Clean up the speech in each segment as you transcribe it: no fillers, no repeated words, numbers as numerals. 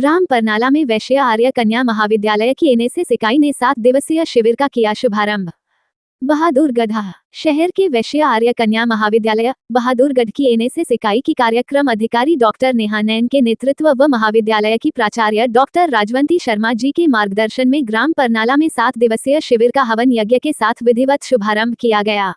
ग्राम परनाला में वैश्य आर्य कन्या महाविद्यालय की एनएसएस इकाई ने 7 दिवसीय शिविर का किया शुभारंभ। बहादुरगढ़ शहर के वैश्य आर्य कन्या महाविद्यालय बहादुरगढ़ की एनएसएस इकाई की कार्यक्रम अधिकारी डॉक्टर नेहा नैन के नेतृत्व व महाविद्यालय की प्राचार्य डॉक्टर राजवंती शर्मा जी के मार्गदर्शन में ग्राम परनाला में 7 दिवसीय शिविर का हवन यज्ञ के साथ विधिवत शुभारंभ किया गया।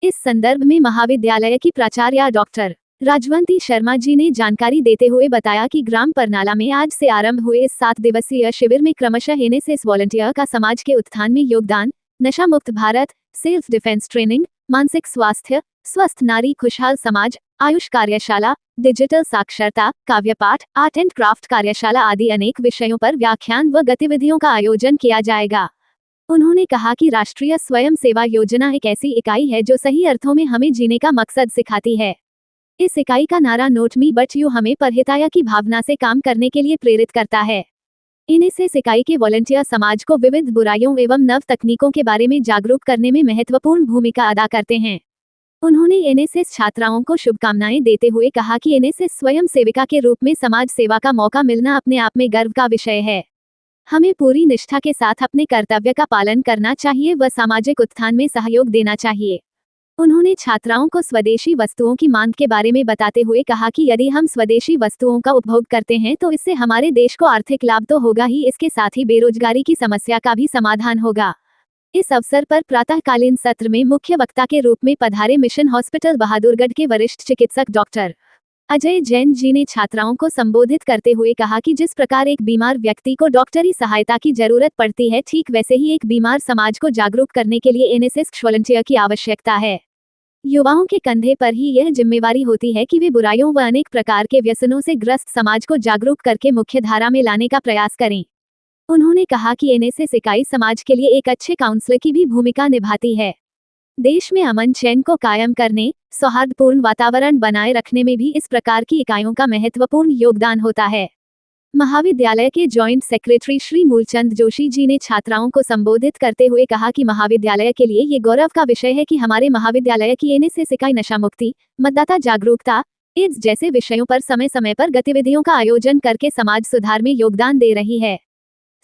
इस संदर्भ में महाविद्यालय की प्राचार्य डॉक्टर राजवंती शर्मा जी ने जानकारी देते हुए बताया कि ग्राम परनाला में आज से आरंभ हुए इस 7 दिवसीय शिविर में क्रमशः एनएसएस वॉलंटियर का समाज के उत्थान में योगदान, नशा मुक्त भारत, सेल्फ डिफेंस ट्रेनिंग, मानसिक स्वास्थ्य, स्वस्थ नारी खुशहाल समाज, आयुष कार्यशाला, डिजिटल साक्षरता, काव्य पाठ, आर्ट एंड क्राफ्ट कार्यशाला आदि अनेक विषयों पर व्याख्यान व गतिविधियों का आयोजन किया जाएगा। उन्होंने कहा कि राष्ट्रीय स्वयं सेवा योजना एक ऐसी इकाई है जो सही अर्थों में हमें जीने का मकसद सिखाती है। इस इकाई का नारा नोट मी बट यू हमें परहिताया की भावना से काम करने के लिए प्रेरित करता है। एनएसएस इकाई के वॉलंटियर समाज को विविध बुराइयों एवं नव तकनीकों के बारे में जागरूक करने में महत्वपूर्ण भूमिका अदा करते हैं। उन्होंने एनएसएस छात्राओं को शुभकामनाएं देते हुए कहा कि एनएसएस स्वयं सेविका के रूप में समाज सेवा का मौका मिलना अपने आप में गर्व का विषय है। हमें पूरी निष्ठा के साथ अपने कर्तव्य का पालन करना चाहिए व सामाजिक उत्थान में सहयोग देना चाहिए। उन्होंने छात्राओं को स्वदेशी वस्तुओं की मांग के बारे में बताते हुए कहा कि यदि हम स्वदेशी वस्तुओं का उपभोग करते हैं तो इससे हमारे देश को आर्थिक लाभ तो होगा ही, इसके साथ ही बेरोजगारी की समस्या का भी समाधान होगा। इस अवसर पर प्रातःकालीन सत्र में मुख्य वक्ता के रूप में पधारे मिशन हॉस्पिटल बहादुरगढ़ के वरिष्ठ चिकित्सक डॉक्टर अजय जैन जी ने छात्राओं को संबोधित करते हुए कहा कि जिस प्रकार एक बीमार व्यक्ति को डॉक्टरी सहायता की जरूरत पड़ती है, ठीक वैसे ही एक बीमार समाज को जागरूक करने के लिए एनएसएस वॉलंटियर की आवश्यकता है। युवाओं के कंधे पर ही यह जिम्मेवारी होती है कि वे बुराइयों व अनेक प्रकार के व्यसनों से ग्रस्त समाज को जागरूक करके मुख्य धारा में लाने का प्रयास करें। उन्होंने कहा कि एनएसएस इकाई समाज के लिए एक अच्छे काउंसलर की भी भूमिका निभाती है। देश में अमन चैन को कायम करने, सौहार्दपूर्ण वातावरण बनाए रखने में भी इस प्रकार की इकाइयों का महत्वपूर्ण योगदान होता है। महाविद्यालय के जॉइंट सेक्रेटरी श्री मूलचंद जोशी जी ने छात्राओं को संबोधित करते हुए कहा कि महाविद्यालय के लिए ये गौरव का विषय है कि हमारे महाविद्यालय की एनएसएस इकाई नशा मुक्ति, मतदाता जागरूकता, एड्स जैसे विषयों पर समय समय पर गतिविधियों का आयोजन करके समाज सुधार में योगदान दे रही है।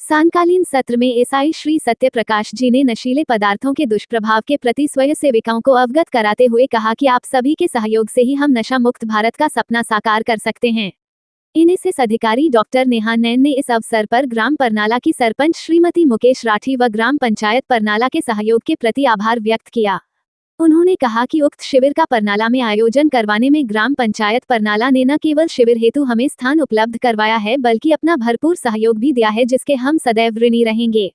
सांकालीन सत्र में एसआई श्री सत्य प्रकाश जी ने नशीले पदार्थों के दुष्प्रभाव के प्रति स्वयं सेविकाओं को अवगत कराते हुए कहा कि आप सभी के सहयोग से ही हम नशा मुक्त भारत का सपना साकार कर सकते हैं। एनएसएस अधिकारी डॉक्टर नेहा नैन ने इस अवसर पर ग्राम परनाला की सरपंच श्रीमती मुकेश राठी व ग्राम पंचायत परनाला के सहयोग के प्रति आभार व्यक्त किया। उन्होंने कहा कि उक्त शिविर का परनाला में आयोजन करवाने में ग्राम पंचायत परनाला ने न केवल शिविर हेतु हमें स्थान उपलब्ध करवाया है बल्कि अपना भरपूर सहयोग भी दिया है, जिसके हम सदैव ऋणी रहेंगे।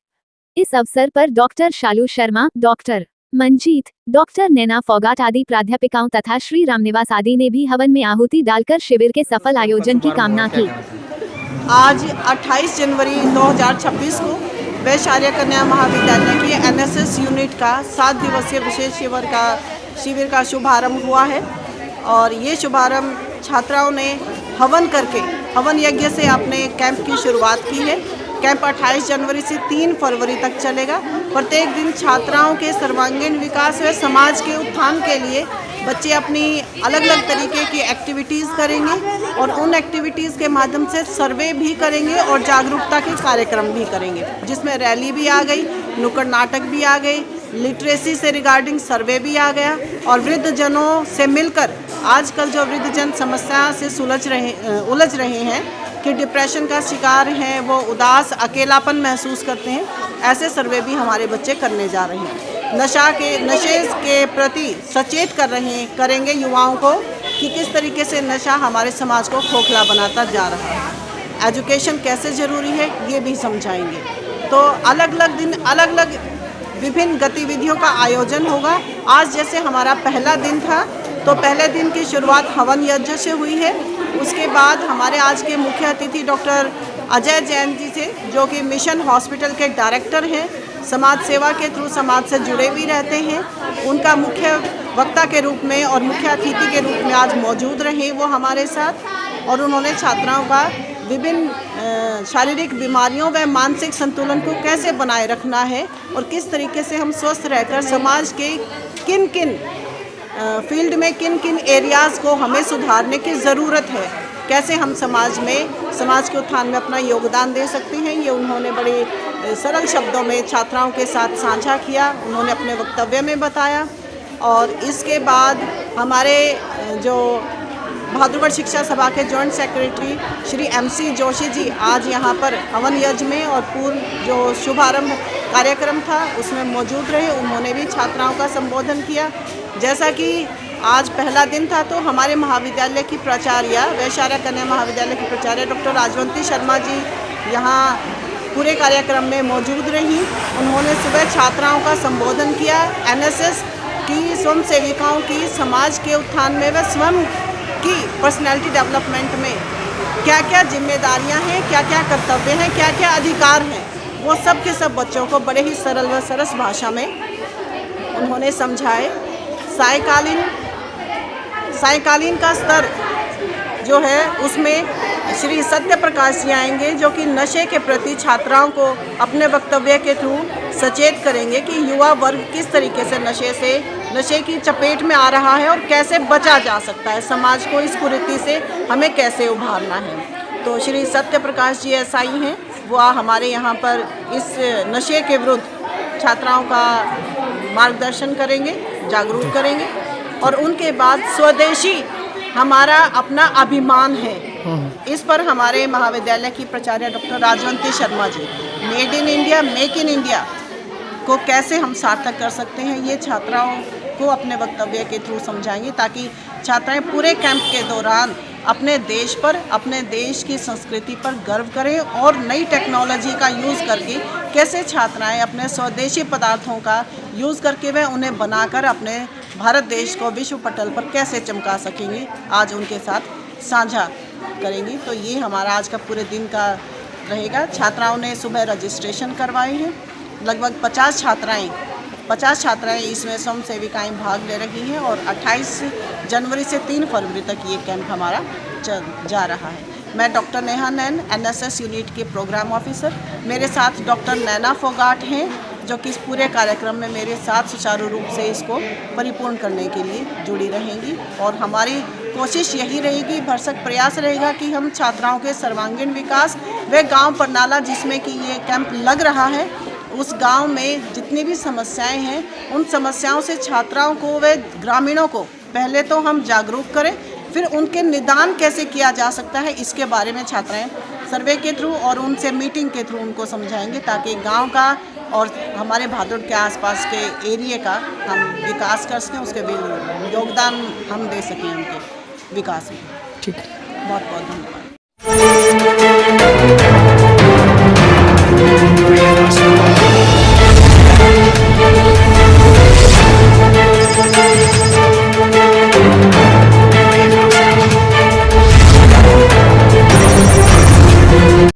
इस अवसर पर डॉक्टर शालू शर्मा, डॉक्टर मंजीत, डॉक्टर नैना फोगाट आदि प्राध्यापिकाओं तथा श्री रामनिवास आदि ने भी हवन में आहुति डालकर शिविर के सफल आयोजन की कामना की। आज 28 जनवरी 2026 को वैश्य आर्य कन्या महाविद्यालय की एनएसएस यूनिट का 7 दिवसीय विशेष शिविर का शुभारंभ हुआ है और ये शुभारंभ छात्राओं ने हवन यज्ञ से अपने कैंप की शुरुआत की है। कैंप 28 जनवरी से 3 फरवरी तक चलेगा। प्रत्येक दिन छात्राओं के सर्वांगीण विकास व समाज के उत्थान के लिए बच्चे अपनी अलग अलग तरीके की एक्टिविटीज़ करेंगे और उन एक्टिविटीज़ के माध्यम से सर्वे भी करेंगे और जागरूकता के कार्यक्रम भी करेंगे, जिसमें रैली भी आ गई, नुक्कड़ नाटक भी आ गई, लिटरेसी से रिगार्डिंग सर्वे भी आ गया और वृद्धजनों से मिलकर आजकल जो वृद्धजन समस्या से उलझ रहे हैं कि डिप्रेशन का शिकार हैं, वो उदास अकेलापन महसूस करते हैं, ऐसे सर्वे भी हमारे बच्चे करने जा रहे हैं। नशे के प्रति सचेत करेंगे युवाओं को कि किस तरीके से नशा हमारे समाज को खोखला बनाता जा रहा है। एजुकेशन कैसे ज़रूरी है ये भी समझाएंगे। तो अलग अलग दिन अलग अलग विभिन्न गतिविधियों का आयोजन होगा। आज जैसे हमारा पहला दिन था तो पहले दिन की शुरुआत हवन यज्ञ से हुई है। उसके बाद हमारे आज के मुख्य अतिथि डॉक्टर अजय जैन जी थे, जो कि मिशन हॉस्पिटल के डायरेक्टर हैं, समाज सेवा के थ्रू समाज से जुड़े भी रहते हैं। उनका मुख्य वक्ता के रूप में और मुख्य अतिथि के रूप में आज मौजूद रहे वो हमारे साथ, और उन्होंने छात्राओं का विभिन्न शारीरिक बीमारियों व मानसिक संतुलन को कैसे बनाए रखना है और किस तरीके से हम स्वस्थ रहकर समाज के किन किन फील्ड में किन किन एरियाज़ को हमें सुधारने की ज़रूरत है, कैसे हम समाज के उत्थान में अपना योगदान दे सकते हैं, ये उन्होंने बड़े सरल शब्दों में छात्राओं के साथ साझा किया, उन्होंने अपने वक्तव्य में बताया। और इसके बाद हमारे जो बहादुरगढ़ शिक्षा सभा के joint secretary Shri MC Joshi ji आज यहाँ पर हवन यज्ञ में और पूर्व जो शुभारंभ कार्यक्रम था उसमें मौजूद रहे। उन्होंने भी छात्राओं का संबोधन किया। जैसा कि आज पहला दिन था तो हमारे महाविद्यालय की प्राचार्य वैश्य आर्य कन्या महाविद्यालय की प्राचार्य डॉक्टर राजवंती शर्मा जी यहाँ पूरे कार्यक्रम में मौजूद रहीं। उन्होंने सुबह छात्राओं का संबोधन किया। NSS की स्वयं सेविकाओं की समाज के उत्थान में व स्वयं की पर्सनैलिटी डेवलपमेंट में क्या क्या जिम्मेदारियां हैं, क्या क्या कर्तव्य हैं, क्या क्या अधिकार हैं, वो सब के सब बच्चों को बड़े ही सरल व सरस भाषा में उन्होंने समझाए। सायकालीन का स्तर जो है उसमें श्री सत्य प्रकाश जी आएंगे जो कि नशे के प्रति छात्राओं को अपने वक्तव्य के थ्रू सचेत करेंगे कि युवा वर्ग किस तरीके से नशे की चपेट में आ रहा है और कैसे बचा जा सकता है, समाज को इस कुरीति से हमें कैसे उभारना है। तो श्री सत्य प्रकाश जी SI हैं, वो हमारे यहाँ पर इस नशे के विरुद्ध छात्राओं का मार्गदर्शन करेंगे, जागरूक करेंगे। और उनके बाद स्वदेशी हमारा अपना अभिमान है, इस पर हमारे महाविद्यालय की प्राचार्य doctor Rajwanti Sharma ji made in India, make in India को कैसे हम सार्थक कर सकते हैं, ये छात्राओं को अपने वक्तव्य के थ्रू समझाएंगे ताकि छात्राएं पूरे कैंप के दौरान अपने देश पर, अपने देश की संस्कृति पर गर्व करें और नई टेक्नोलॉजी का यूज़ करके कैसे छात्राएं अपने स्वदेशी पदार्थों का यूज़ करके वह उन्हें बनाकर अपने भारत देश को विश्व पटल पर कैसे चमका सकेंगी, आज उनके साथ साझा करेंगी। तो ये हमारा आज का पूरे दिन का रहेगा। छात्राओं ने सुबह रजिस्ट्रेशन करवाए हैं, लगभग 50 छात्राएं इसमें स्वयं सेविकाएँ भाग ले रही हैं और 28 जनवरी से 3 फरवरी तक ये कैंप हमारा जा रहा है। मैं डॉक्टर नेहा नैन NSS यूनिट के प्रोग्राम ऑफिसर, मेरे साथ डॉक्टर नैना फोगाट हैं जो कि इस पूरे कार्यक्रम में मेरे साथ सुचारू रूप से इसको परिपूर्ण करने के लिए जुड़ी रहेंगी। और हमारी कोशिश यही रहेगी, भरसक प्रयास रहेगा कि हम छात्राओं के सर्वांगीण विकास व गांव परनाला जिसमें कि ये कैंप लग रहा है उस गांव में जितनी भी समस्याएं हैं उन समस्याओं से छात्राओं को व ग्रामीणों को पहले तो हम जागरूक करें, फिर उनके निदान कैसे किया जा सकता है इसके बारे में छात्राएं सर्वे के थ्रू और उनसे मीटिंग के थ्रू उनको समझाएंगे ताकि गांव का और हमारे भादुड़ के आसपास के एरिया का हम विकास कर सकें, उसके योगदान हम दे सकें उनके विकास में। ठीक है, बहुत बहुत धन्यवाद।